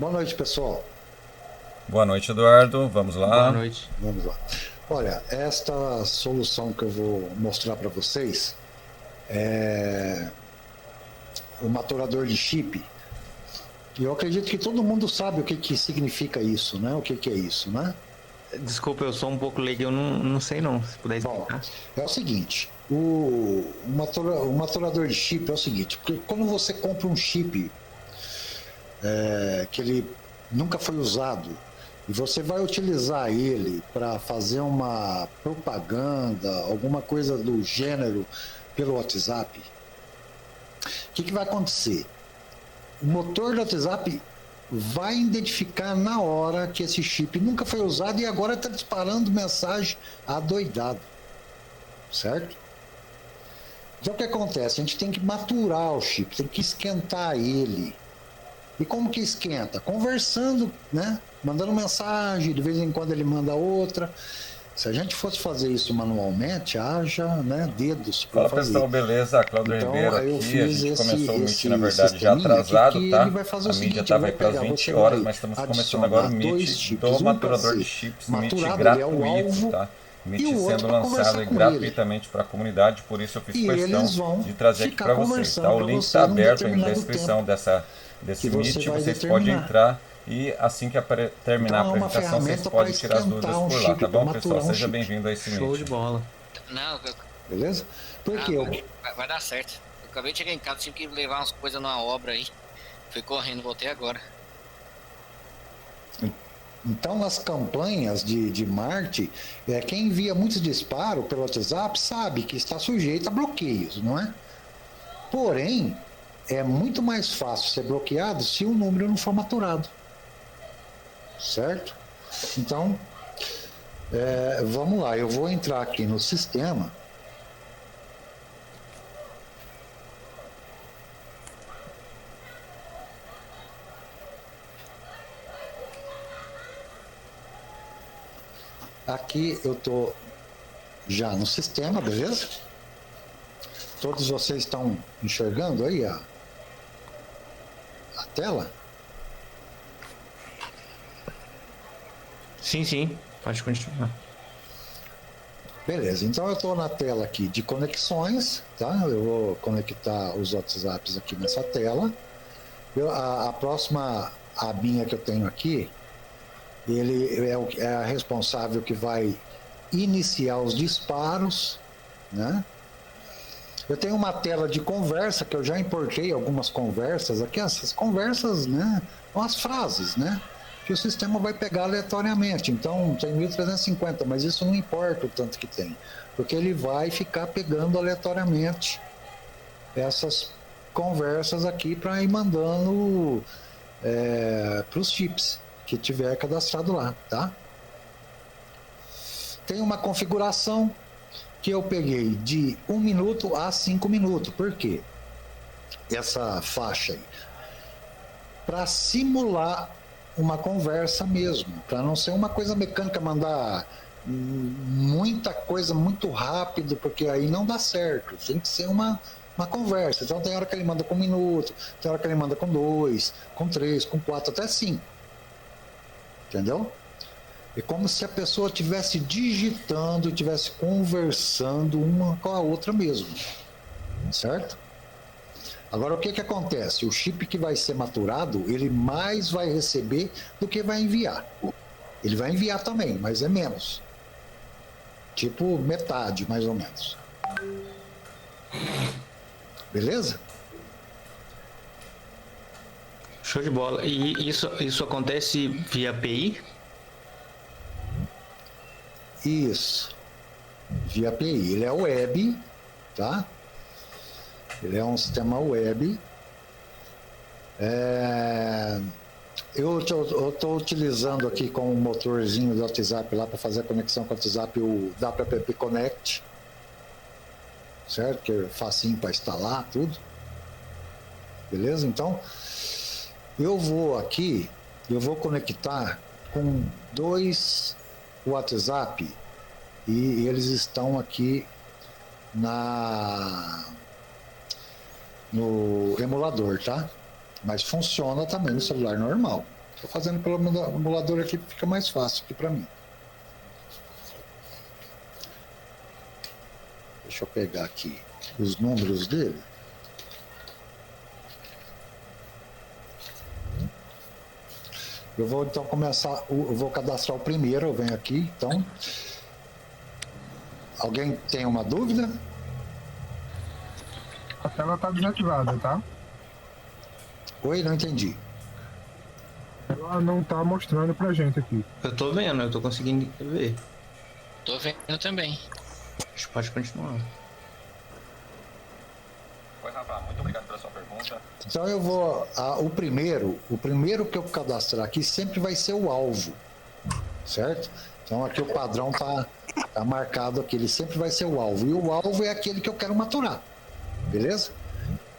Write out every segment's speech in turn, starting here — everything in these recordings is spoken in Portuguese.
Boa noite, pessoal. Boa noite, Eduardo. Vamos Boa lá. noite. Vamos lá. Olha, esta solução que eu vou mostrar para vocês é o maturador de chip. E eu acredito que todo mundo sabe o que significa isso, né? O que é isso, né? Desculpa, eu sou um pouco leigo, eu não sei não, se puder Bom, explicar. é o seguinte, o maturador de chip é o seguinte, porque quando você compra um chip que ele nunca foi usado e você vai utilizar ele para fazer uma propaganda, alguma coisa do gênero pelo WhatsApp, o que vai acontecer? O motor do WhatsApp vai identificar na hora que esse chip nunca foi usado e agora está disparando mensagem adoidado, certo? Então o que acontece? A gente tem que maturar o chip, tem que esquentar ele. E como que esquenta? Conversando, né? Mandando mensagem, de vez em quando ele manda outra. Se a gente fosse fazer isso manualmente, haja, né, dedos para Fala fazer. pessoal, beleza? Cláudio Então Ribeiro aí eu aqui. A fiz gente começou o Meet, na esse verdade, já sisteminha aqui atrasado, que ele tá? vai fazer A o mídia seguinte, ele estava aí vai para as pegar, 20 você horas, vai mas estamos começando agora o adicionar Meet dois chips, do um para maturador de ser chips, Meet maturado, ele é o gratuito, alvo, tá? e Meet o outro sendo para lançado conversar aí com ele. gratuitamente para a comunidade, por isso eu fiz E questão eles vão de trazer aqui ficar para vocês, tá? conversando O para link você está num aberto aí na determinado descrição tempo que desse você Meet, vai vocês podem determinar. entrar e assim que terminar a Então é uma apresentação, vocês ferramenta para podem tirar as esquentar dúvidas um por lá, chip, tá para bom, pessoal? maturar um Seja chip. bem-vindo a esse Show de Meet. bola. Não, Beleza? Porque eu, vai dar certo. Eu acabei de chegar em casa, tive que levar umas coisas numa obra aí. Fui correndo, voltei agora. então, nas campanhas de marketing, quem envia muitos disparos pelo WhatsApp sabe que está sujeito a bloqueios, não é? Porém, é muito mais fácil ser bloqueado se o número não for maturado. Certo? Então, vamos lá, eu vou entrar aqui no sistema. Aqui eu estou já no sistema, beleza? Todos vocês estão enxergando aí a tela? Sim, pode continuar. Beleza, então eu estou na tela aqui de conexões, tá? Eu vou conectar os WhatsApps aqui nessa tela. A próxima abinha que eu tenho aqui, ele é a responsável que vai iniciar os disparos, né? Eu tenho uma tela de conversa que eu já importei algumas conversas aqui, essas conversas, né? São as frases, né? Que o sistema vai pegar aleatoriamente. Então tem 1350, mas isso não importa o tanto que tem, porque ele vai ficar pegando aleatoriamente essas conversas aqui para ir mandando para os chips que tiver cadastrado lá, tá? Tem uma configuração que eu peguei de 1 minuto a 5 minutos. Por quê? Essa faixa aí. Para simular uma conversa mesmo, para não ser uma coisa mecânica, mandar muita coisa muito rápido, porque aí não dá certo. Tem que ser uma conversa. Então tem hora que ele manda com 1 minuto, tem hora que ele manda com 2, com 3, com 4, até 5. Entendeu? É como se a pessoa estivesse digitando, estivesse conversando uma com a outra mesmo. Certo? Agora, o que acontece? O chip que vai ser maturado, ele mais vai receber do que vai enviar. Ele vai enviar também, mas é menos. Tipo metade, mais ou menos. Beleza? Show de bola. E isso acontece via API? Isso. Via API. Ele é web, tá? Ele é um sistema web. Eu estou utilizando aqui como motorzinho do WhatsApp lá para fazer a conexão com o WhatsApp o WappApp Connect, certo? Que é facinho para instalar tudo. Beleza? Então, eu vou conectar com 2 WhatsApp e eles estão aqui no emulador, tá? Mas funciona também no celular normal. Tô fazendo pelo emulador aqui, fica mais fácil aqui para mim. Deixa eu pegar aqui os números dele. Eu vou então começar, eu vou cadastrar o primeiro, eu venho aqui, então. Alguém tem uma dúvida? A tela tá desativada, tá? Oi, não entendi. Ela não tá mostrando pra gente aqui. Eu tô vendo, eu tô conseguindo ver. Tô vendo também. Acho que pode continuar. Oi, Rafa, muito obrigado pela sua pergunta. Então eu vou. O primeiro que eu cadastrar aqui sempre vai ser o alvo. Certo? Então aqui o padrão tá marcado aqui, ele sempre vai ser o alvo. E o alvo é aquele que eu quero maturar. Beleza?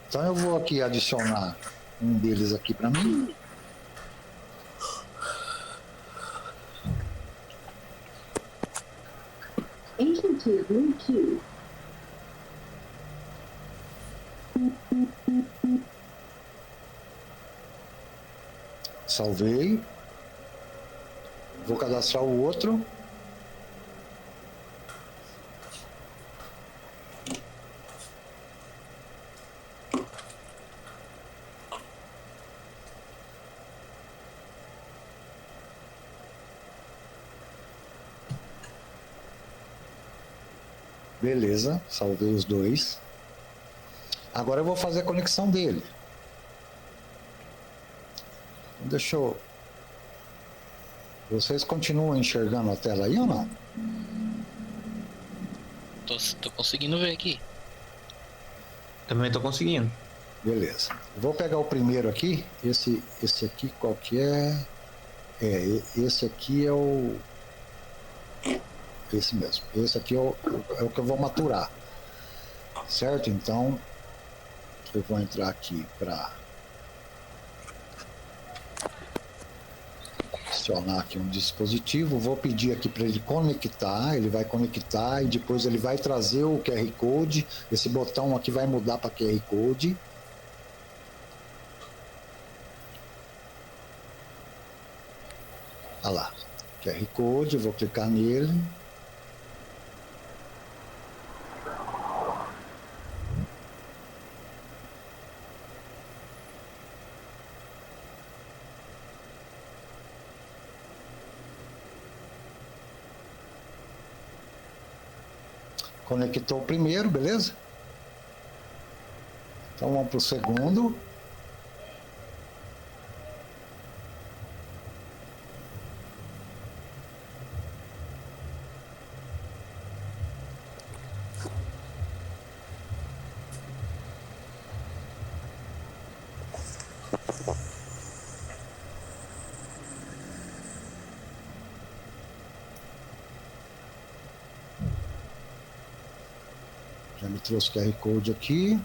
Então eu vou aqui adicionar um deles aqui para mim. Into Bluetooth. Salvei. Vou cadastrar o outro. Beleza, salvei os dois. Agora eu vou fazer a conexão dele. Deixa eu... Vocês continuam enxergando a tela aí ou não? Tô conseguindo ver aqui. Também tô conseguindo. Beleza. Vou pegar o primeiro aqui. Esse aqui qual que é? Esse aqui é o... Esse mesmo. Esse aqui é o que eu vou maturar. Certo? Então, eu vou entrar aqui para adicionar aqui um dispositivo. Vou pedir aqui para ele conectar. Ele vai conectar e depois ele vai trazer o QR Code. Esse botão aqui vai mudar para QR Code. Olha lá. QR Code, vou clicar nele. Conectou o primeiro, beleza? Então vamos para o segundo. Já me trouxe o QR Code aqui.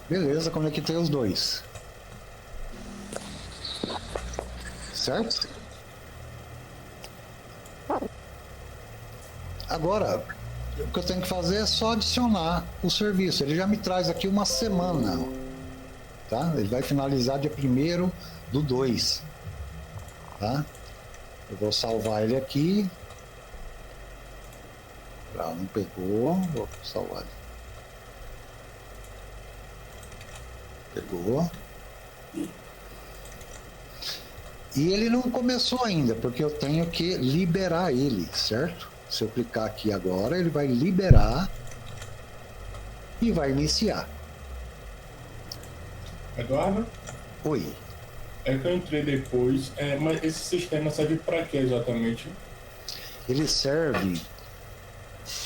Beleza, conectei os dois. Certo? Agora, o que eu tenho que fazer é só adicionar o serviço. Ele já me traz aqui uma semana. Tá? Ele vai finalizar dia 1º/2. Tá? Eu vou salvar ele aqui. Ah, não pegou. Vou salvar. Pegou. E ele não começou ainda, porque eu tenho que liberar ele, certo? Se eu clicar aqui agora, ele vai liberar e vai iniciar. Eduardo? Oi. É que eu entrei depois, mas esse sistema serve para quê exatamente? Ele serve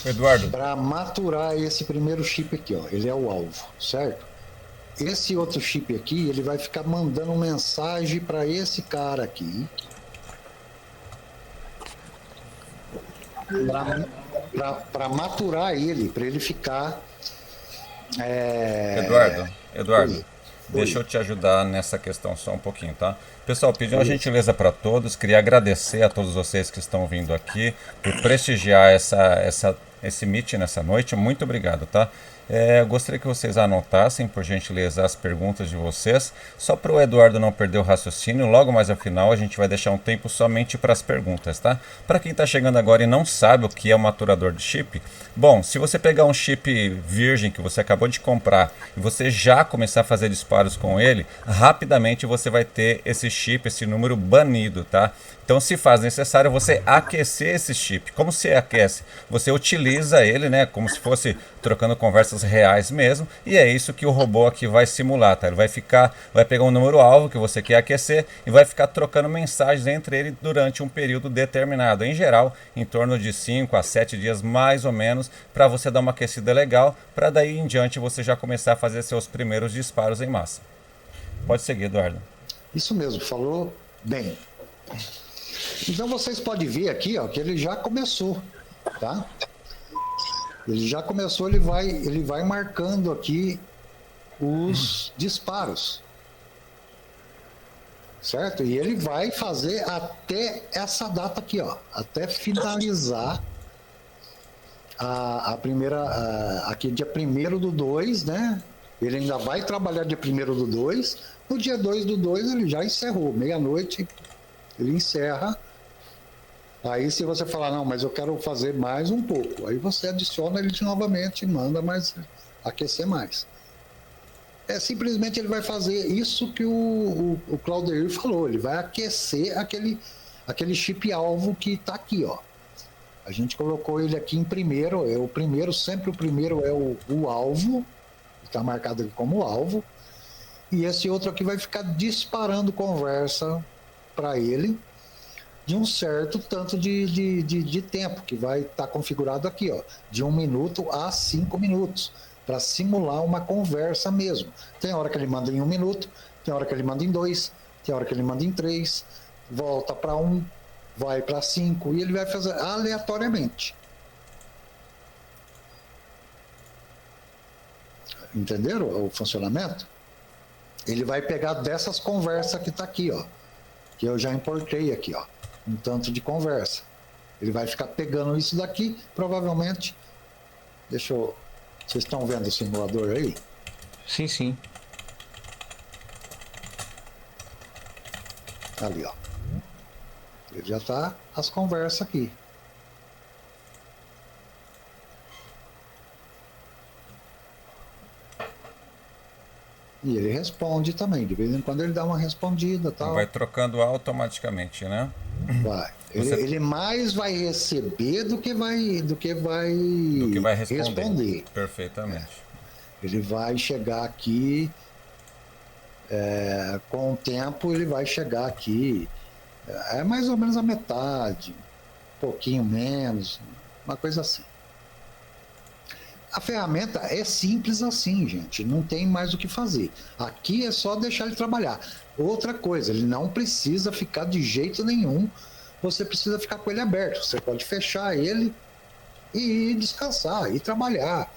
Eduardo, para maturar esse primeiro chip aqui, ó. Ele é o alvo, certo? Esse outro chip aqui, ele vai ficar mandando mensagem para esse cara aqui. Para maturar ele, para ele ficar. Eduardo, Eduardo, Oi. deixa eu te ajudar nessa questão só um pouquinho, tá? Pessoal, pedi uma gentileza para todos. Queria agradecer a todos vocês que estão vindo aqui por prestigiar esse meet nessa noite. Muito obrigado, tá? Eu gostaria que vocês anotassem, por gentileza, as perguntas de vocês. Só para o Eduardo não perder o raciocínio, logo mais ao final a gente vai deixar um tempo somente para as perguntas, tá? Para quem está chegando agora e não sabe o que é um maturador de chip, bom, se você pegar um chip virgem que você acabou de comprar e você já começar a fazer disparos com ele, rapidamente você vai ter esse chip, esse número banido, tá? Então, se faz necessário você aquecer esse chip. Como se aquece? Você utiliza ele, né, como se fosse trocando conversas reais mesmo, e é isso que o robô aqui vai simular, tá? Ele vai pegar um número alvo que você quer aquecer e vai ficar trocando mensagens entre ele durante um período determinado, em geral, em torno de 5 a 7 dias mais ou menos, para você dar uma aquecida legal, para daí em diante você já começar a fazer seus primeiros disparos em massa. Pode seguir, Eduardo. Isso mesmo, falou bem. Então vocês podem ver aqui, ó, que ele já começou, tá? Ele já começou, ele vai marcando aqui os disparos, certo? E ele vai fazer até essa data aqui, ó, até finalizar a primeira, aqui dia 1º do 2, né? Ele ainda vai trabalhar dia 1º do 2. No dia 2/2 ele já encerrou, meia-noite ele encerra. Aí se você falar, não, mas eu quero fazer mais um pouco, aí você adiciona ele novamente e manda mais, aquecer mais. Simplesmente ele vai fazer isso que o Claudeir falou, ele vai aquecer aquele chip alvo que está aqui, ó. A gente colocou ele aqui em primeiro, sempre o primeiro é o alvo, está marcado aqui como alvo, e esse outro aqui vai ficar disparando conversa para ele de um certo tanto de tempo, que vai estar configurado aqui, ó, de 1 minuto a 5 minutos, para simular uma conversa mesmo. Tem hora que ele manda em 1 minuto, tem hora que ele manda em 2, tem hora que ele manda em 3, volta para 1, vai para 5, e ele vai fazer aleatoriamente. Entenderam o funcionamento? Ele vai pegar dessas conversas que está aqui, ó, que eu já importei aqui, ó, um tanto de conversa. Ele vai ficar pegando isso daqui, provavelmente. Vocês estão vendo o simulador aí? Sim, sim. Ali, ó. Ele já tá as conversas aqui. E ele responde também, de vez em quando ele dá uma respondida, tal. Vai trocando automaticamente, né? Vai. Ele mais vai receber do que vai responder. Perfeitamente. Ele vai chegar aqui, com o tempo ele vai chegar aqui, mais ou menos a metade, um pouquinho menos, uma coisa assim. A ferramenta é simples assim, gente, não tem mais o que fazer. Aqui é só deixar ele trabalhar. Outra coisa, ele não precisa ficar de jeito nenhum, você precisa ficar com ele aberto. Você pode fechar ele e ir descansar, ir trabalhar,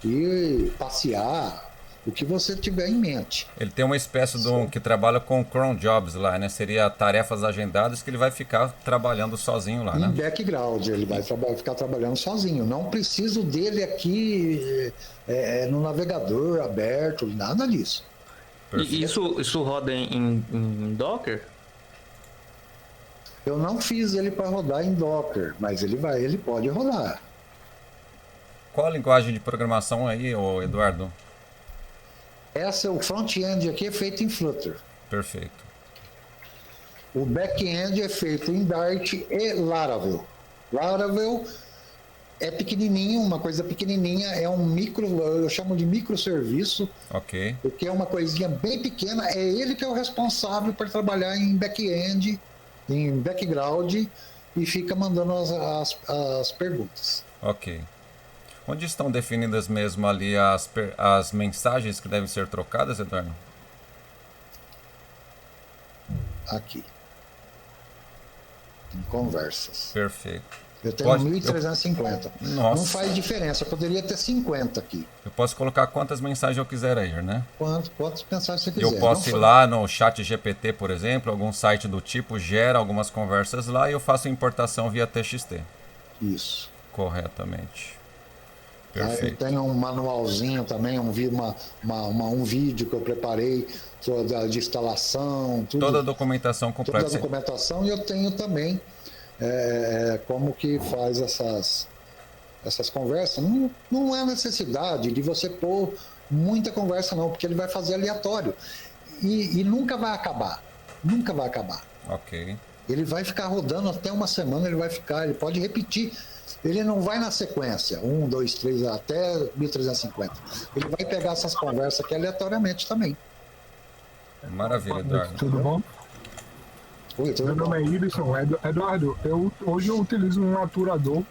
ir passear, o que você tiver em mente. Ele tem uma espécie de um que trabalha com cron jobs lá, né? Seria tarefas agendadas que ele vai ficar trabalhando sozinho lá, né? Em background, ele vai ficar trabalhando sozinho. Não preciso dele aqui no navegador aberto, nada disso. E isso roda em Docker? Eu não fiz ele para rodar em Docker, mas ele pode rodar. Qual a linguagem de programação aí, ô Eduardo? O front-end aqui é feito em Flutter. Perfeito. O back-end é feito em Dart e Laravel. Laravel é pequenininho, uma coisa pequenininha, é um eu chamo de microserviço. Ok. Porque é uma coisinha bem pequena, é ele que é o responsável por trabalhar em back-end, em background, e fica mandando as perguntas. Ok. Onde estão definidas mesmo ali as mensagens que devem ser trocadas, Eduardo? Aqui. Em conversas. Perfeito. Eu tenho Pode- 1.350. Nossa. Não faz diferença, eu poderia ter 50 aqui. Eu posso colocar quantas mensagens eu quiser aí, né? Quantos mensagens você quiser. Eu posso ir Não lá no chat GPT, por exemplo, algum site do tipo, gera algumas conversas lá e eu faço a importação via TXT. Isso. Corretamente. Tá? Eu Perfeito. tenho um manualzinho também, um vídeo que eu preparei de instalação, tudo, Toda a documentação toda a completa. documentação, e eu tenho também como que faz essas conversas. Não há necessidade de você pôr muita conversa não, porque ele vai fazer aleatório e nunca vai acabar, nunca vai acabar. Ok. Ele vai ficar rodando até uma semana, ele pode repetir. Ele não vai na sequência, 1, 2, 3, até 1.350. Ele vai pegar essas conversas aqui aleatoriamente também. Maravilha, Eduardo. Tudo bom? Oi, tudo Meu bom? nome é Ibson. Eduardo, hoje eu utilizo um aturador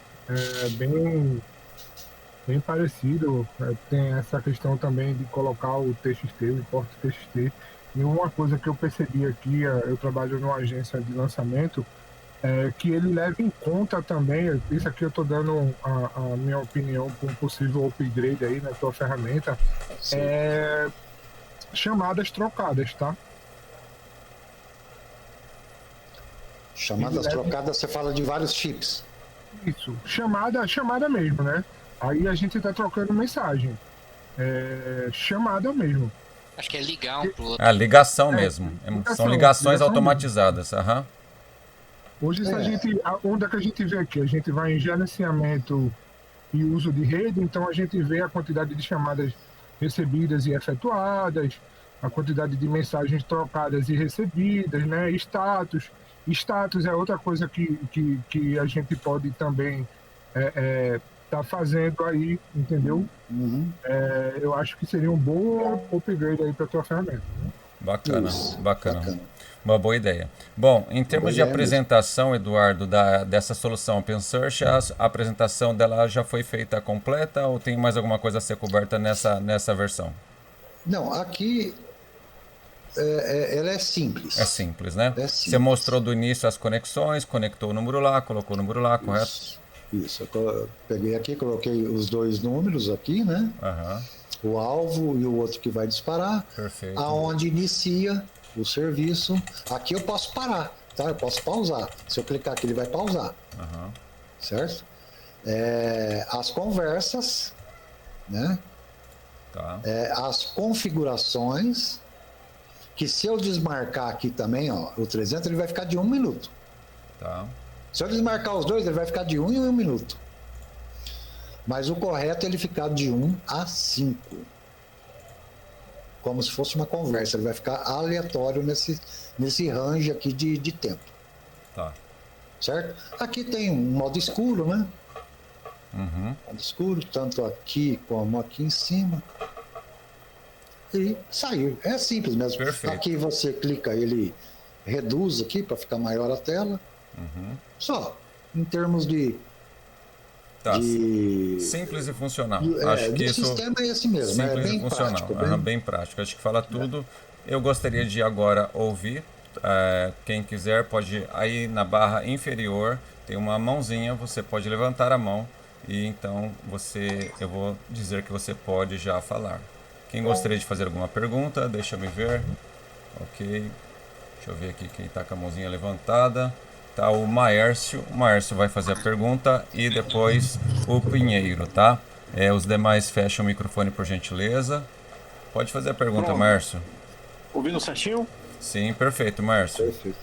bem parecido. Tem essa questão também de colocar o TXT, o importe TXT. E uma coisa que eu percebi aqui, eu trabalho numa agência de lançamento, que ele leva em conta também, isso aqui eu estou dando a minha opinião para um possível upgrade aí na tua ferramenta, Sim. chamadas trocadas, tá? Chamadas trocadas, você fala de vários chips. Isso, chamada mesmo, né? Aí a gente tá trocando mensagem. Chamada mesmo. Acho que é ligar um pro outro. Ah, ligação mesmo. ligação, São ligações ligação automatizadas. Aham. Hoje, se a onda que a gente vê aqui, a gente vai em gerenciamento e uso de rede, então a gente vê a quantidade de chamadas recebidas e efetuadas, a quantidade de mensagens trocadas e recebidas, né? Status. Status é outra coisa que a gente pode também tá fazendo aí, entendeu? Uhum. Eu acho que seria um bom upgrade aí para tua ferramenta. Bacana, Isso, bacana. Uma boa ideia. Bom, em termos de ideia apresentação, Eduardo, dessa solução OpenSearch, a apresentação dela já foi feita completa ou tem mais alguma coisa a ser coberta nessa versão? Não, aqui ela é simples. É simples, né? É Você simples. mostrou do início as conexões, conectou o número lá, colocou o número lá, correto? Isso. Eu peguei aqui, coloquei os dois números aqui, né? Aham, O alvo e o outro que vai disparar. perfeito. Aonde inicia o serviço. Aqui eu posso parar, tá? Eu posso pausar. Se eu clicar aqui, ele vai pausar. Aham, Certo? As conversas, né? tá. As configurações, que se eu desmarcar aqui também, ó, o 300, ele vai ficar de 1 minuto. Tá. Se eu desmarcar os dois, ele vai ficar de 1 em 1 minuto. Mas o correto é ele ficar de 1 a 5. Como se fosse uma conversa. Ele vai ficar aleatório nesse range aqui de tempo. Tá. Certo? Aqui tem um modo escuro, né? Uhum. Modo escuro, tanto aqui como aqui em cima. E saiu. É simples mesmo. Perfeito. Aqui você clica, ele reduz aqui para ficar maior a tela. Uhum. Só. Em termos Tá. de Simples e funcional. É, Acho que o isso sistema é esse mesmo, é simples bem e funcional. prático. Aham, bem prático. Acho que fala tudo. Eu gostaria de agora ouvir. Quem quiser pode aí na barra inferior tem uma mãozinha. Você pode levantar a mão e então eu vou dizer que você pode já falar. Quem gostaria de fazer alguma pergunta, deixa eu ver. Ok. Deixa eu ver aqui quem está com a mãozinha levantada. Tá o Maércio. O Maércio vai fazer a pergunta e depois o Pinheiro, tá? Os demais fecham o microfone por gentileza. Pode fazer a pergunta, Pronto. Márcio. Ouvindo certinho? Sim, perfeito, Márcio. Perfeito.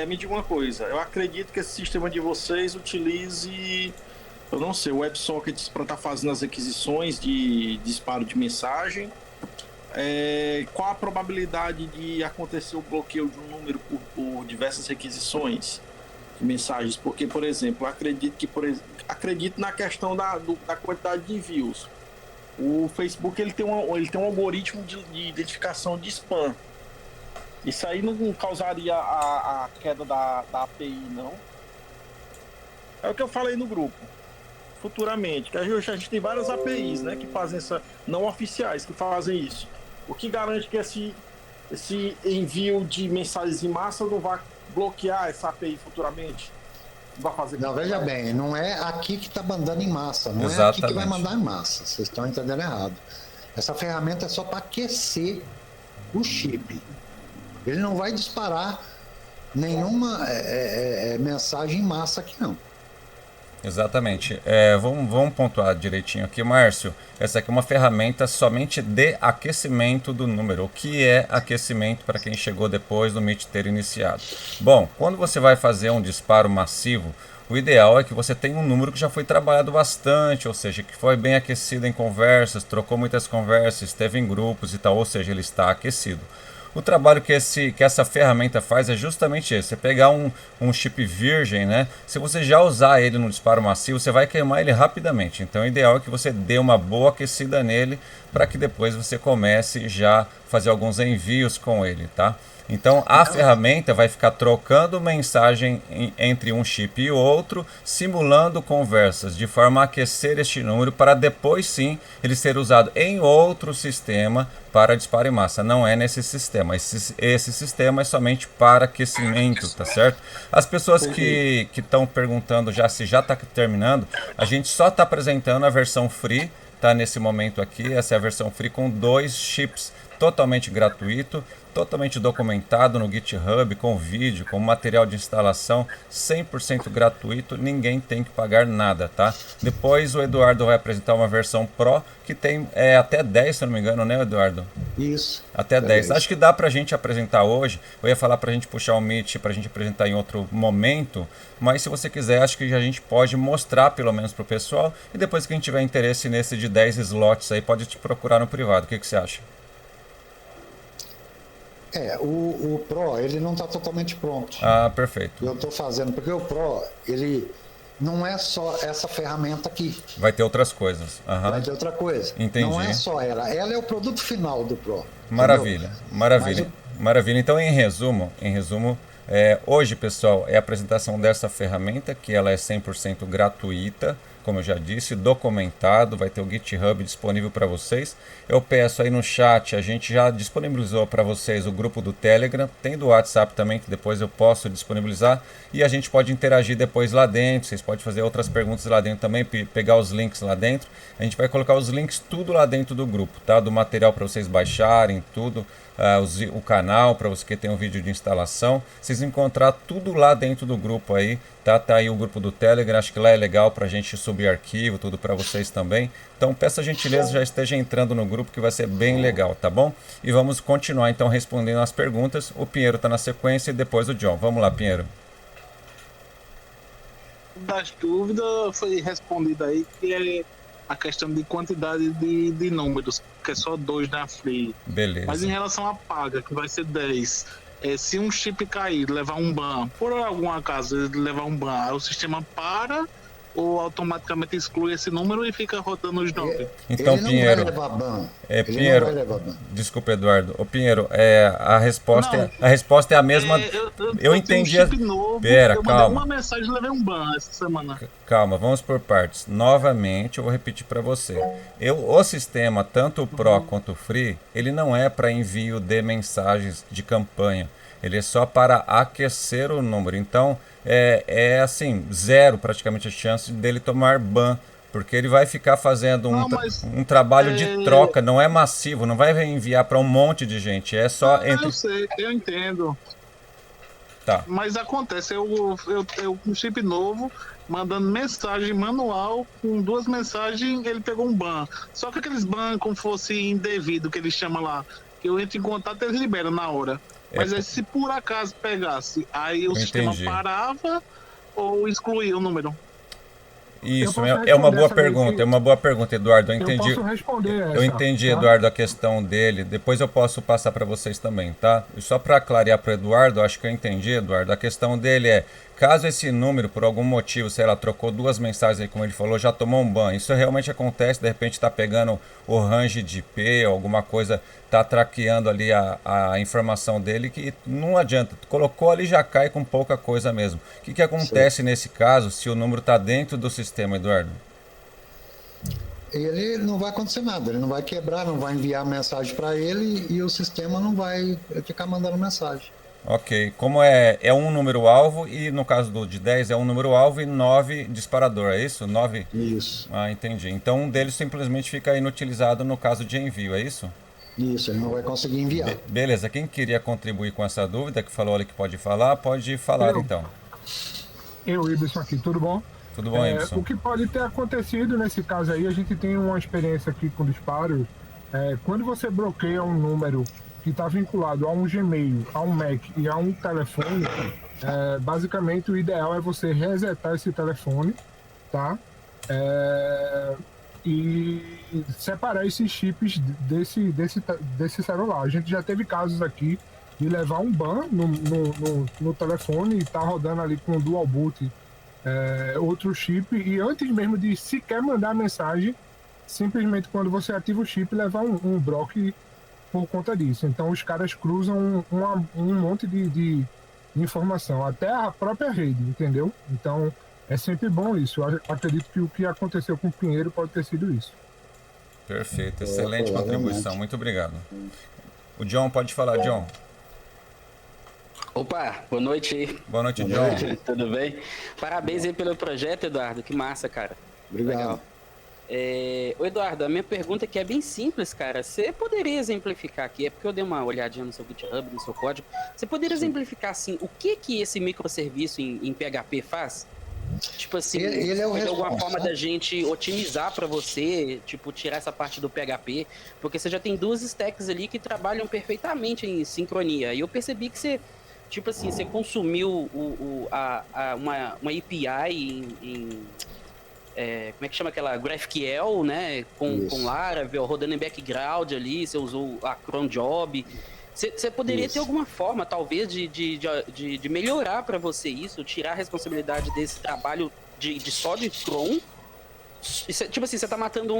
Me diga uma coisa, eu acredito que esse sistema de vocês utilize, eu não sei, WebSockets para estar fazendo as requisições de disparo de mensagem. Qual a probabilidade de acontecer o bloqueio de um número por diversas requisições de mensagens? Porque, por exemplo, acredito na questão da quantidade de envios. O Facebook ele tem um algoritmo de identificação de spam. Isso aí não causaria a queda da API, não? É o que eu falei no grupo. Futuramente, que a gente tem várias APIs, né, que fazem não oficiais, que fazem isso. O que garante que esse envio de mensagens em massa não vai bloquear essa API futuramente? vai fazer. Não, veja bem, não é aqui que está mandando em massa, não é aqui que vai mandar em massa. Vocês estão entendendo errado. Essa ferramenta é só para aquecer o chip. Ele não vai disparar nenhuma mensagem em massa aqui, não. Exatamente. Vamos pontuar direitinho aqui, Márcio. Essa aqui é uma ferramenta somente de aquecimento do número. O que é aquecimento para quem chegou depois do Meet ter iniciado? Bom, quando você vai fazer um disparo massivo, o ideal é que você tenha um número que já foi trabalhado bastante, ou seja, que foi bem aquecido em conversas, trocou muitas conversas, esteve em grupos e tal, ou seja, ele está aquecido. O trabalho que essa ferramenta faz é justamente esse. Você pegar um chip virgem, né? Se você já usar ele no disparo massivo, você vai queimar ele rapidamente. Então o ideal é que você dê uma boa aquecida nele para que depois você comece já a fazer alguns envios com ele, tá? Então a ferramenta vai ficar trocando mensagem entre um chip e outro, simulando conversas, de forma a aquecer este número para depois sim ele ser usado em outro sistema para disparo em massa. Não é nesse sistema. Esse sistema é somente para aquecimento, tá certo? As pessoas que estão perguntando se já está terminando, a gente só está apresentando a versão free, tá? Nesse momento aqui, essa é a versão free com 2 chips totalmente gratuito, totalmente documentado no GitHub, com vídeo, com material de instalação, 100% gratuito, ninguém tem que pagar nada, tá? Depois o Eduardo vai apresentar uma versão Pro, que tem até 10, se não me engano, né, Eduardo? Isso. Até 10. Acho que dá pra gente apresentar hoje. Eu ia falar pra gente puxar o Meet, pra gente apresentar em outro momento, mas se você quiser, acho que a gente pode mostrar pelo menos pro pessoal, e depois quem tiver interesse nesse de 10 slots aí, pode te procurar no privado. O que você acha? O Pro, ele não está totalmente pronto. Ah, perfeito. Eu estou fazendo, porque o Pro, ele não é só essa ferramenta aqui. Vai ter outras coisas. Vai ter outra coisa. Entendi. Não é só ela. Ela é o produto final do Pro. Maravilha, entendeu? maravilha. Maravilha. Então, em resumo, hoje, pessoal, é a apresentação dessa ferramenta, que ela é 100% gratuita, como eu já disse, documentado, vai ter o GitHub disponível para vocês. Eu peço aí no chat, a gente já disponibilizou para vocês o grupo do Telegram, tem do WhatsApp também, que depois eu posso disponibilizar, e a gente pode interagir depois lá dentro, vocês podem fazer outras perguntas lá dentro também, pegar os links lá dentro. A gente vai colocar os links tudo lá dentro do grupo, tá? Do material para vocês baixarem, tudo. O canal para você que tem um vídeo de instalação, vocês encontrar tudo lá dentro do grupo aí, tá aí o grupo do Telegram, acho que lá é legal pra gente subir arquivo, tudo para vocês também. Então peço a gentileza, já esteja entrando no grupo que vai ser bem legal, tá bom? E vamos continuar então respondendo as perguntas. O Pinheiro tá na sequência e depois o John. Vamos lá, Pinheiro. Das dúvidas foi respondida aí, que é a questão de quantidade de números, que é só 2 na Free. Beleza. Mas em relação à paga, que vai ser 10, se um chip cair, levar um ban, por algum acaso ele levar um ban, o sistema para ou automaticamente exclui esse número e fica rodando os nomes? Então, ele Pinheiro, não vai levar ban. Pinheiro, não vai levar ban. Desculpa, Eduardo. Ô, Pinheiro, a resposta é a mesma. Eu entendi. Um chip novo, Pera, eu mandei calma. uma mensagem e levei um ban essa semana. Calma, vamos por partes. Novamente, eu vou repetir para você. O sistema, tanto o Pro quanto o Free, ele não é para envio de mensagens de campanha. Ele é só para aquecer o número. Então, assim, zero praticamente a chance dele tomar ban, porque ele vai ficar fazendo um trabalho de troca, não é massivo, não vai enviar para um monte de gente, é só entre... Eu sei, eu entendo. Tá. Mas acontece, eu com um chip novo, mandando mensagem manual, com 2 mensagens, ele pegou um ban. Só que aqueles ban como fosse indevido, que ele chama lá, que eu entro em contato, eles liberam na hora. Mas aí, se por acaso pegasse, aí o sistema parava ou excluía o número? Isso, é uma boa pergunta, Eduardo. Eu posso responder essa, eu entendi, tá? Eduardo, a questão dele. Depois eu posso passar para vocês também, tá? E só para clarear para o Eduardo, acho que eu entendi, Eduardo. A questão dele é, caso esse número, por algum motivo, sei lá, trocou 2 mensagens aí, como ele falou, já tomou um ban. Isso realmente acontece, de repente está pegando o range de IP, alguma coisa, está traqueando ali a informação dele, que não adianta. Colocou ali, já cai com pouca coisa mesmo. O que acontece nesse caso, se o número está dentro do sistema, Eduardo? Ele não vai acontecer nada, ele não vai quebrar, não vai enviar mensagem para ele e o sistema não vai ficar mandando mensagem. Ok. Como é um número-alvo e no caso de 10 é um número-alvo e 9 disparador, é isso? 9? Isso. Ah, entendi. Então um deles simplesmente fica inutilizado no caso de envio, é isso? Isso, ele não vai conseguir enviar. Beleza. Quem queria contribuir com essa dúvida, que falou ali que pode falar Eu. então. Ibson aqui, tudo bom? Tudo bom, Ibson? O que pode ter acontecido nesse caso aí, a gente tem uma experiência aqui com disparos. Quando você bloqueia um número que está vinculado a um Gmail, a um Mac e a um telefone, basicamente o ideal é você resetar esse telefone, tá? E separar esses chips desse celular. A gente já teve casos aqui de levar um ban no telefone e tá rodando ali com o dual boot outro chip, e antes mesmo de sequer mandar mensagem, simplesmente quando você ativa o chip, levar um bloco por conta disso. Então os caras cruzam um monte de informação, até a própria rede, entendeu? Então é sempre bom isso. Eu acredito que o que aconteceu com o Pinheiro pode ter sido isso. Perfeito, excelente contribuição, muito obrigado. O John pode falar, John. Opa, boa noite aí. Boa noite, John. Tudo bem? Parabéns aí pelo projeto, Eduardo, que massa, cara. Obrigado. Legal. Ô Eduardo, a minha pergunta aqui é bem simples, cara. Você poderia exemplificar aqui, é porque eu dei uma olhadinha no seu GitHub, no seu código. Você poderia exemplificar, assim, o que esse microserviço em PHP faz? Tipo assim, ele é o tem alguma responsável, forma da gente otimizar para você, tipo, tirar essa parte do PHP? Porque você já tem duas stacks ali que trabalham perfeitamente em sincronia. E eu percebi que você, tipo assim, você consumiu uma API como é que chama aquela GraphQL, né? Com Laravel, rodando em background ali, você usou a cron job. Você poderia ter alguma forma, talvez, de melhorar para você isso, tirar a responsabilidade desse trabalho só de cron? Tipo assim, você tá matando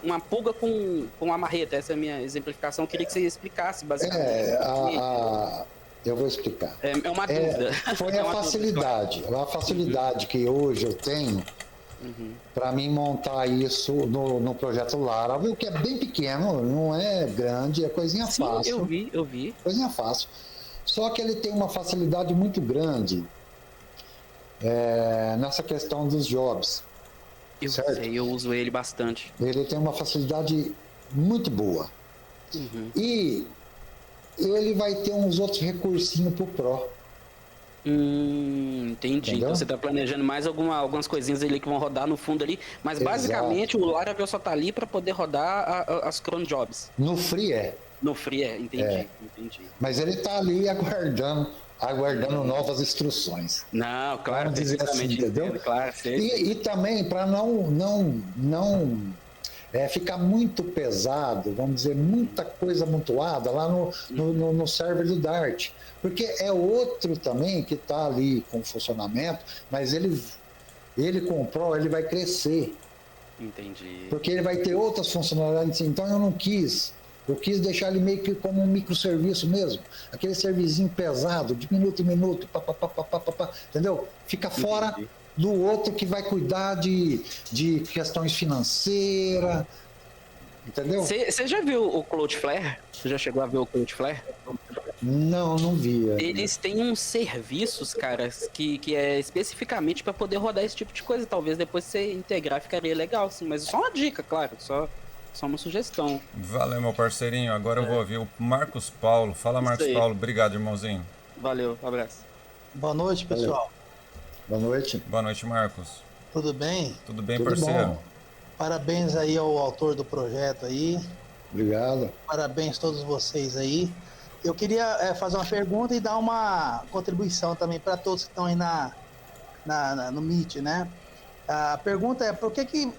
uma pulga com uma marreta. Essa é a minha exemplificação. Eu queria que você explicasse, basicamente. Eu vou explicar. É uma dúvida. Foi a facilidade. A facilidade que hoje eu tenho para mim montar isso no projeto Laravel, que é bem pequeno, não é grande, é coisinha fácil. Eu vi. Coisinha fácil. Só que ele tem uma facilidade muito grande nessa questão dos jobs. Eu sei, eu uso ele bastante. Ele tem uma facilidade muito boa. E ele vai ter uns outros recursinhos pro Pro. Entendi. Entendeu? Então você está planejando mais algumas coisinhas ali que vão rodar no fundo ali, mas basicamente o Laravel só tá ali para poder rodar as cron jobs. No Free No Free entendi. Mas ele tá ali aguardando novas instruções. Não, claro, vamos dizer assim, entendeu? Claro, e também para não ficar muito pesado, vamos dizer, muita coisa amontoada lá no server do Dart. Porque é outro também que está ali com funcionamento, mas ele com o Pro, ele vai crescer. Entendi. Porque ele vai ter outras funcionalidades. Então eu não quis. Eu quis deixar ele meio que como um microserviço mesmo. Aquele servizinho pesado, de minuto em minuto, entendeu? Fica fora do outro que vai cuidar de questões financeiras. Entendeu? Você já viu o Cloudflare? Você já chegou a ver o Cloudflare? Não vi. Eles têm uns serviços, cara, que é especificamente para poder rodar esse tipo de coisa. Talvez depois você integrar ficaria legal, sim. Mas só uma dica, claro. Só uma sugestão. Valeu, meu parceirinho. Agora eu vou ouvir o Marcos Paulo. Fala, Marcos Paulo. Obrigado, irmãozinho. Valeu, um abraço. Boa noite, pessoal. Boa noite. Boa noite, Marcos. Tudo bem? Tudo bem, parceiro? Bom. Parabéns aí ao autor do projeto aí. Obrigado. Parabéns a todos vocês aí. Eu queria fazer uma pergunta e dar uma contribuição também para todos que estão aí no Meet, né? A pergunta é, por que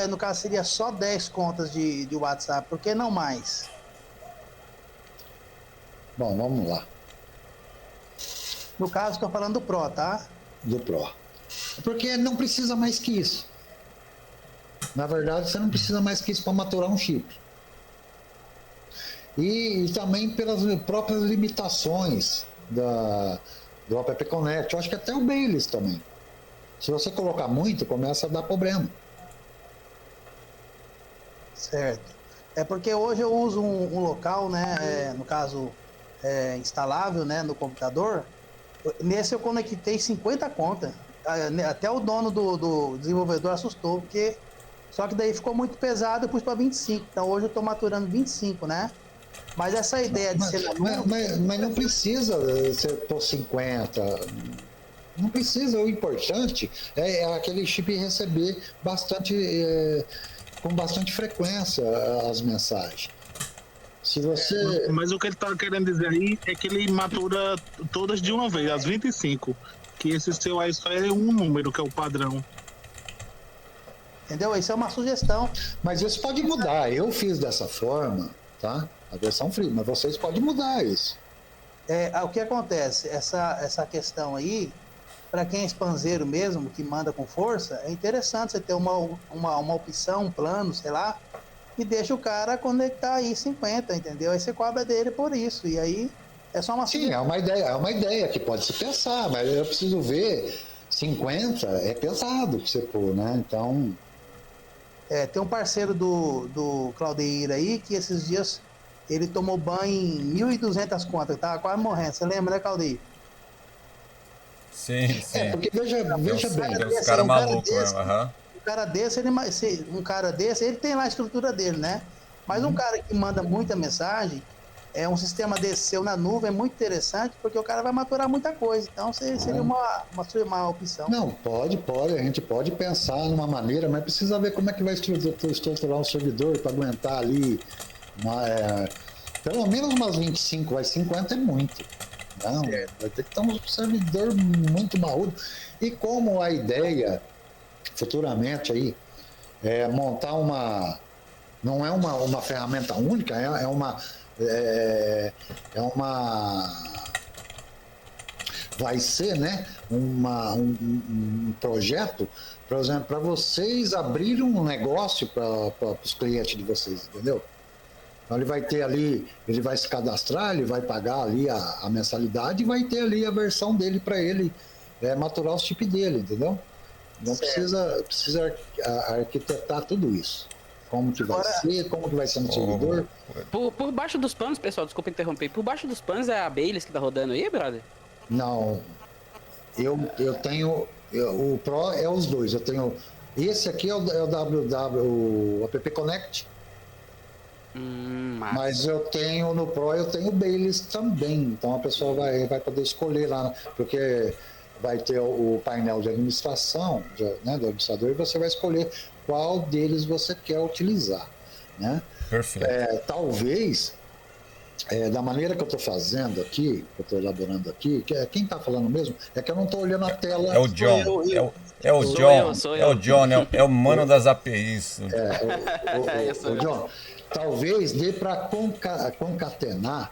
no caso seria só 10 contas de WhatsApp? Por que não mais? Bom, vamos lá. No caso, estou falando do Pro, tá? Do Pro. Porque não precisa mais que isso. Na verdade, você não precisa mais que isso para maturar um chip. E também pelas próprias limitações do App Connect. Eu acho que até o Baileys também. Se você colocar muito, começa a dar problema. Certo. É porque hoje eu uso um local, né? No caso, instalável, né, no computador. Nesse eu conectei 50 contas. Até o dono do desenvolvedor assustou, porque só que daí ficou muito pesado, eu pus para 25. Então hoje eu estou maturando 25, né? Mas essa ideia de ser na nuvem... Mas não precisa você pôr 50. Não precisa. O importante é aquele chip receber com bastante frequência as mensagens. Se você... Mas o que ele tá querendo dizer aí é que ele matura todas de uma vez, as 25. Que esse seu aí só é um número, que é o padrão. Entendeu? Isso é uma sugestão. Mas isso pode mudar. Eu fiz dessa forma, tá? A versão free, mas vocês podem mudar isso. O que acontece? Essa questão aí, para quem é expanseiro mesmo, que manda com força, é interessante você ter uma opção, um plano, sei lá, e deixa o cara conectar aí 50, entendeu? Aí você cobra dele por isso. E aí é só uma Sim, é uma ideia que pode se pensar, mas eu preciso ver. 50 é pesado pra você pôr, né? Então. Tem um parceiro do Claudeir aí que esses dias ele tomou banho em 1.200 contas, tava quase morrendo. Você lembra, né, Claudeir? Sim. Porque veja bem. Tem uns caras malucos mesmo, Um cara desse, ele tem lá a estrutura dele, né? Mas um cara que manda muita mensagem, um sistema desse seu na nuvem é muito interessante, porque o cara vai maturar muita coisa. Então seria uma opção. Não, pode. A gente pode pensar numa maneira, mas precisa ver como é que vai estruturar um servidor para aguentar ali. Pelo menos umas 25, 50 é muito. Não, vai ter que ter um servidor muito maluco. E como a ideia, futuramente aí, é montar não é uma ferramenta única, vai ser, né, um projeto, por exemplo, para vocês abrirem um negócio para os clientes de vocês, entendeu? Então ele vai ter ali, ele vai se cadastrar, ele vai pagar ali a mensalidade e vai ter ali a versão dele para ele maturar os chips dele, entendeu? Não precisa arquitetar tudo isso. Como que vai ser, como que vai ser no servidor. Por baixo dos panos, pessoal, desculpa interromper, por baixo dos panos é a Baileys que tá rodando aí, brother? Não, eu tenho, o Pro é os dois, eu tenho, esse aqui é o App Connect, mas eu tenho no Pro, eu tenho o Baileys também, então a pessoa vai poder escolher lá, porque vai ter o painel de administração, né, do administrador, e você vai escolher qual deles você quer utilizar, né? Perfeito. Talvez, da maneira que eu estou fazendo aqui, que eu estou elaborando aqui, quem está falando mesmo, é que eu não estou olhando a tela. É o John. É o John, é o mano das APIs. O John, talvez dê para concatenar,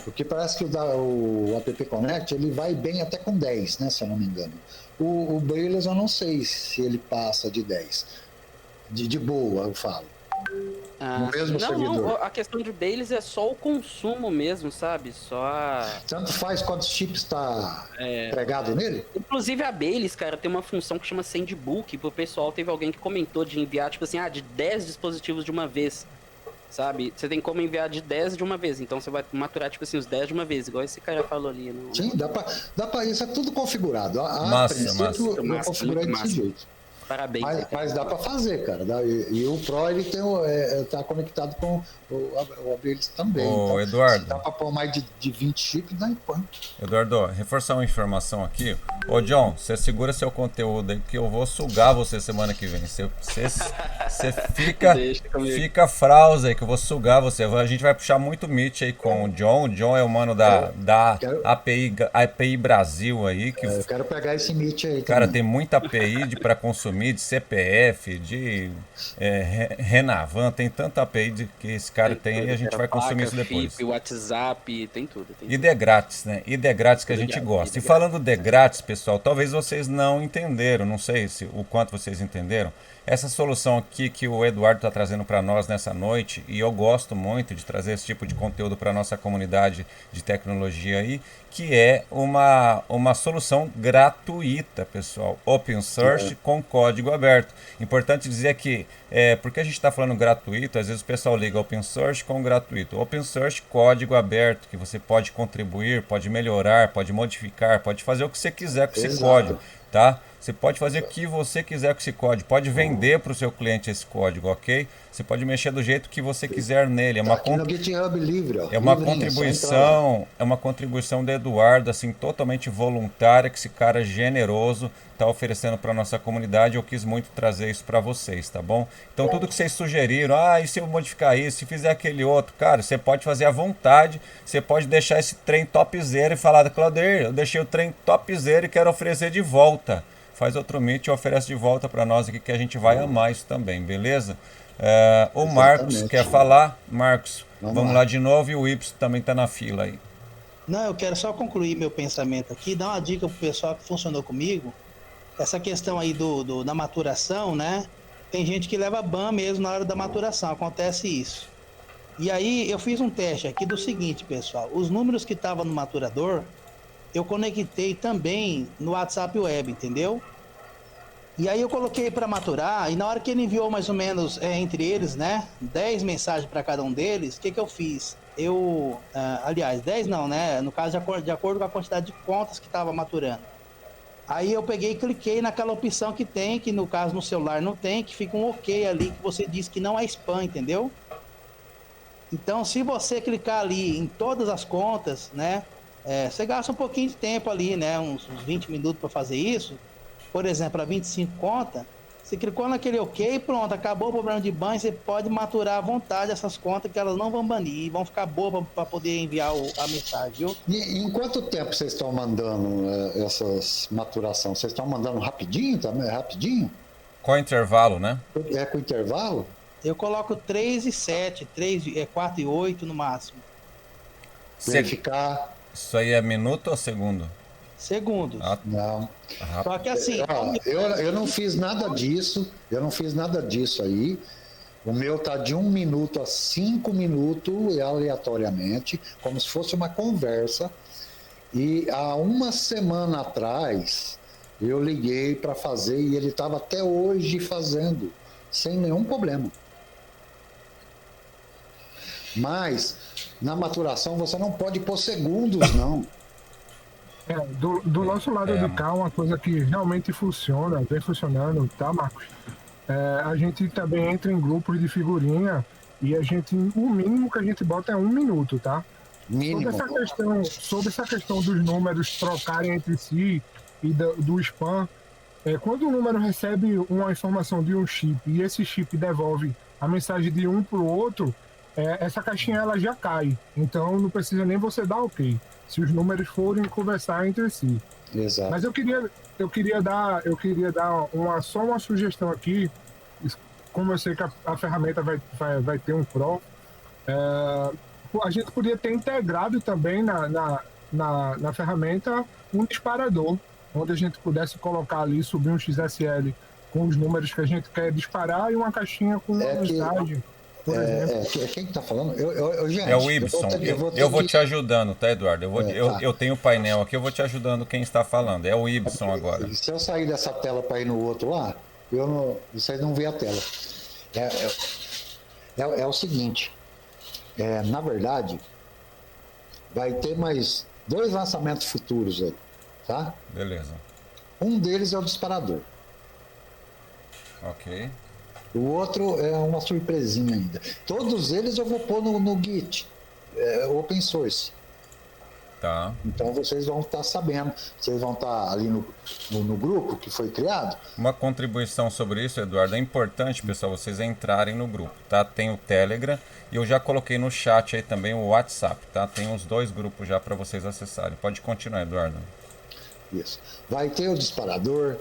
porque parece que o App Connect ele vai bem até com 10, né, se eu não me engano. O Baileys eu não sei se ele passa de 10. De boa, eu falo. No mesmo servidor. Não, a questão de Baileys é só o consumo mesmo, sabe? Tanto faz quantos chips está pregado nele? Inclusive a Baileys, cara, tem uma função que chama Sandbook. Pro pessoal, teve alguém que comentou de enviar, tipo assim, de 10 dispositivos de uma vez. Sabe? Você tem como enviar de 10 de uma vez. Então você vai maturar, tipo assim, os 10 de uma vez, igual esse cara falou ali. Sim, dá pra isso, é tudo configurado. Massa. Eu configurei desse jeito. Parabéns. Mas dá para fazer, cara. E o Pro, ele tá conectado com o Baileys também. Então, Eduardo. Dá para pôr mais de 20 chips, dá em quanto? Eduardo, reforçar uma informação aqui. Ô, John, você segura seu conteúdo aí, que eu vou sugar você semana que vem. Você fica frausa aí, que eu vou sugar você. A gente vai puxar muito Meet aí com o John. O John é o mano da API Brasil aí. Eu quero pegar esse Meet aí. Cara, tem muita API para consumir, de CPF, de Renavan, tem tanta API que esse cara tem aí, a gente vai consumir isso depois. FIP, WhatsApp, tem tudo. E de grátis, né? E de grátis que a gente gosta. E falando de grátis, pessoal, talvez vocês não entenderam, não sei o quanto vocês entenderam, essa solução aqui que o Eduardo está trazendo para nós nessa noite, e eu gosto muito de trazer esse tipo de conteúdo para a nossa comunidade de tecnologia aí, que é uma solução gratuita, pessoal, open source com código código aberto. Importante dizer que, porque a gente está falando gratuito, às vezes o pessoal liga open source com gratuito. Open source, código aberto, que você pode contribuir, pode melhorar, pode modificar, pode fazer o que você quiser com esse código, tá? Você pode fazer o que você quiser com esse código, pode vender para o seu cliente esse código, ok? Você pode mexer do jeito que você quiser nele. É uma no GitHub livre, ó. É uma contribuição do Eduardo, assim, totalmente voluntária, que esse cara generoso está oferecendo para nossa comunidade. Eu quis muito trazer isso para vocês, tá bom? Então tudo que vocês sugeriram, e se eu modificar isso, se fizer aquele outro, cara, você pode fazer à vontade, você pode deixar esse trem topzera e falar, Claudir, eu deixei o trem topzera e quero oferecer de volta. Faz outro Meet e oferece de volta para nós aqui, que a gente vai amar isso também, beleza? O Marcos quer falar. Marcos, vamos lá de novo, e o Y também está na fila aí. Não, eu quero só concluir meu pensamento aqui, dar uma dica pro pessoal que funcionou comigo. Essa questão aí da maturação, né? Tem gente que leva ban mesmo na hora da maturação, acontece isso. E aí eu fiz um teste aqui do seguinte, pessoal. Os números que estavam no maturador, eu conectei também no WhatsApp Web, entendeu? E aí eu coloquei para maturar, e na hora que ele enviou mais ou menos entre eles, né, 10 mensagens para cada um deles, o que eu fiz? Aliás, 10 não, né, no caso de acordo com a quantidade de contas que estava maturando. Aí eu peguei e cliquei naquela opção que tem, que no caso no celular não tem, que fica um OK ali, que você diz que não é spam, entendeu? Então, se você clicar ali em todas as contas, né, você gasta um pouquinho de tempo ali, né, uns 20 minutos para fazer isso. Por exemplo, a 25 contas, você clicou naquele OK, pronto, acabou o problema de ban, você pode maturar à vontade essas contas, que elas não vão banir, vão ficar boas para poder enviar a mensagem, viu? E em quanto tempo vocês estão mandando essas maturações? Vocês estão mandando rapidinho também? Rapidinho? Com intervalo, né? É com intervalo? Eu coloco 3 e 7, 4 e 8 no máximo. Verificar. Isso aí é minuto ou segundo? Segundos. Não. Só que assim... Eu não fiz nada disso. Eu não fiz nada disso aí. O meu tá de 1 minuto a 5 minutos, aleatoriamente, como se fosse uma conversa. E há uma semana atrás, eu liguei para fazer e ele estava até hoje fazendo, sem nenhum problema. Mas, na maturação, você não pode pôr segundos, não. Do nosso lado de cá, uma coisa que realmente funciona, vem funcionando, tá, Marcos? A gente também entra em grupos de figurinha e o mínimo que a gente bota é 1 minuto, tá? Mínimo. Sobre essa questão dos números trocarem entre si e do spam, quando o número recebe uma informação de um chip e esse chip devolve a mensagem de um para o outro, essa caixinha ela já cai. Então não precisa nem você dar OK, se os números forem conversar entre si. Exato. Mas eu queria dar só uma sugestão aqui, como eu sei que a ferramenta vai ter um Pro, a gente podia ter integrado também na ferramenta um disparador, onde a gente pudesse colocar ali, subir um XSL com os números que a gente quer disparar e uma caixinha com uma mensagem. Quem que tá falando? Gente, é o Ibson. Eu vou te ajudando, tá, Eduardo? Eu tenho o painel aqui, eu vou te ajudando quem está falando. É o Ibson agora. Se eu sair dessa tela para ir no outro lá, vocês não vê a tela. É o seguinte, na verdade, vai ter mais 2 lançamentos futuros aí, tá? Beleza. Um deles é o disparador. Ok. O outro é uma surpresinha ainda. Todos eles eu vou pôr no Git, open source. Tá. Então vocês vão estar sabendo. Vocês vão estar ali no grupo que foi criado. Uma contribuição sobre isso, Eduardo. É importante, pessoal, vocês entrarem no grupo, tá? Tem o Telegram e eu já coloquei no chat aí também o WhatsApp, tá? Tem os 2 grupos já para vocês acessarem. Pode continuar, Eduardo. Isso. Vai ter o disparador.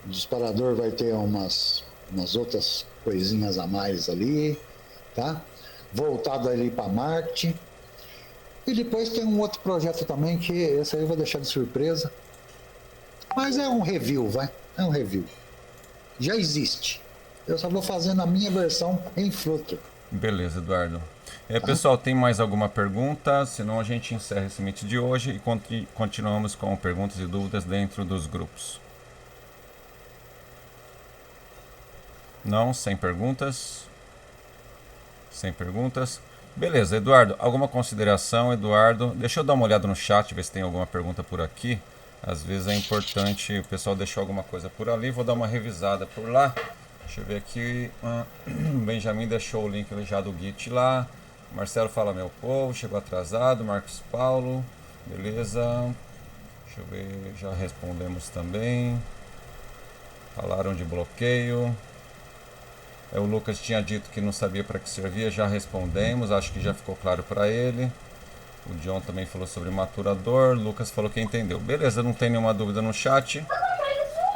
O disparador vai ter umas outras coisinhas a mais ali, tá? Voltado ali para marketing. E depois tem um outro projeto também, que esse aí eu vou deixar de surpresa. Mas é um review, vai. É um review. Já existe. Eu só vou fazendo a minha versão em Flutter. Beleza, Eduardo. Pessoal, tem mais alguma pergunta? Senão a gente encerra esse Meet de hoje e continuamos com perguntas e dúvidas dentro dos grupos. Não, sem perguntas. Sem perguntas. Beleza, Eduardo, alguma consideração, Eduardo? Deixa eu dar uma olhada no chat, ver se tem alguma pergunta por aqui. Às vezes é importante, o pessoal deixou alguma coisa por ali, vou dar uma revisada por lá. Deixa eu ver aqui. O Benjamin deixou o link já do Git lá. Marcelo fala, meu povo, chegou atrasado. Marcos Paulo, beleza. Deixa eu ver, já respondemos também. Falaram de bloqueio. O Lucas tinha dito que não sabia para que servia, já respondemos, acho que já ficou claro para ele. O John também falou sobre maturador, Lucas falou que entendeu. Beleza, não tem nenhuma dúvida no chat.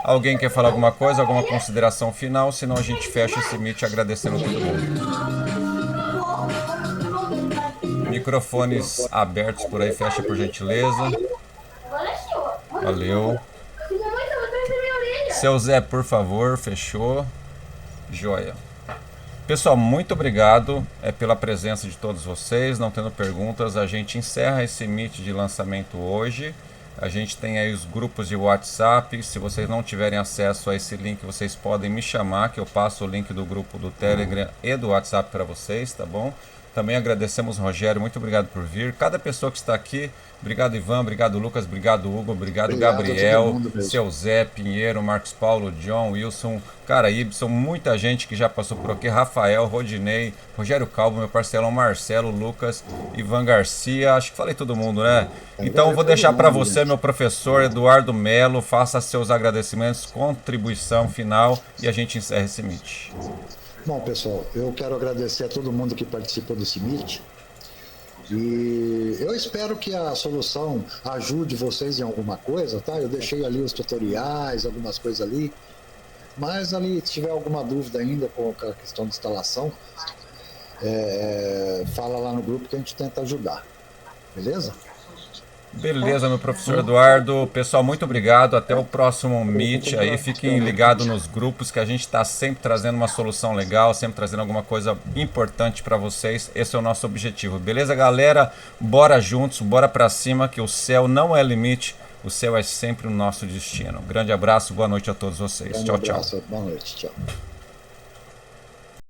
Alguém quer falar alguma coisa, alguma consideração final? Senão a gente fecha esse meet agradecendo a todo mundo. Microfones abertos por aí, fecha por gentileza. Valeu. Seu Zé, por favor, fechou. Joia. Pessoal, muito obrigado pela presença de todos vocês. Não tendo perguntas, a gente encerra esse meet de lançamento hoje. A gente tem aí os grupos de WhatsApp. Se vocês não tiverem acesso a esse link, vocês podem me chamar, que eu passo o link do grupo do Telegram e do WhatsApp para vocês, tá bom? Também agradecemos, Rogério, muito obrigado por vir. Cada pessoa que está aqui, obrigado Ivan, obrigado Lucas, obrigado Hugo, obrigado Gabriel, seu Zé, Pinheiro, Marcos Paulo, John, Wilson, cara, Ibson, muita gente que já passou por aqui, Rafael, Rodinei, Rogério Calvo, meu parcelão Marcelo, Lucas, Ivan Garcia, acho que falei todo mundo, né? Então eu vou deixar para você, meu professor Eduardo Melo, faça seus agradecimentos, contribuição final e a gente encerra esse meet. Bom, pessoal, eu quero agradecer a todo mundo que participou desse meet e eu espero que a solução ajude vocês em alguma coisa, tá? Eu deixei ali os tutoriais, algumas coisas ali, mas ali, se tiver alguma dúvida ainda com a questão de instalação, fala lá no grupo que a gente tenta ajudar, beleza? Beleza, meu professor Eduardo. Pessoal, muito obrigado. Até o próximo Meet. Aí fiquem ligados nos grupos que a gente está sempre trazendo uma solução legal, sempre trazendo alguma coisa importante para vocês. Esse é o nosso objetivo. Beleza, galera? Bora juntos, bora para cima, que o céu não é limite. O céu é sempre o nosso destino. Grande abraço, boa noite a todos vocês. Tchau, tchau. Boa noite, tchau.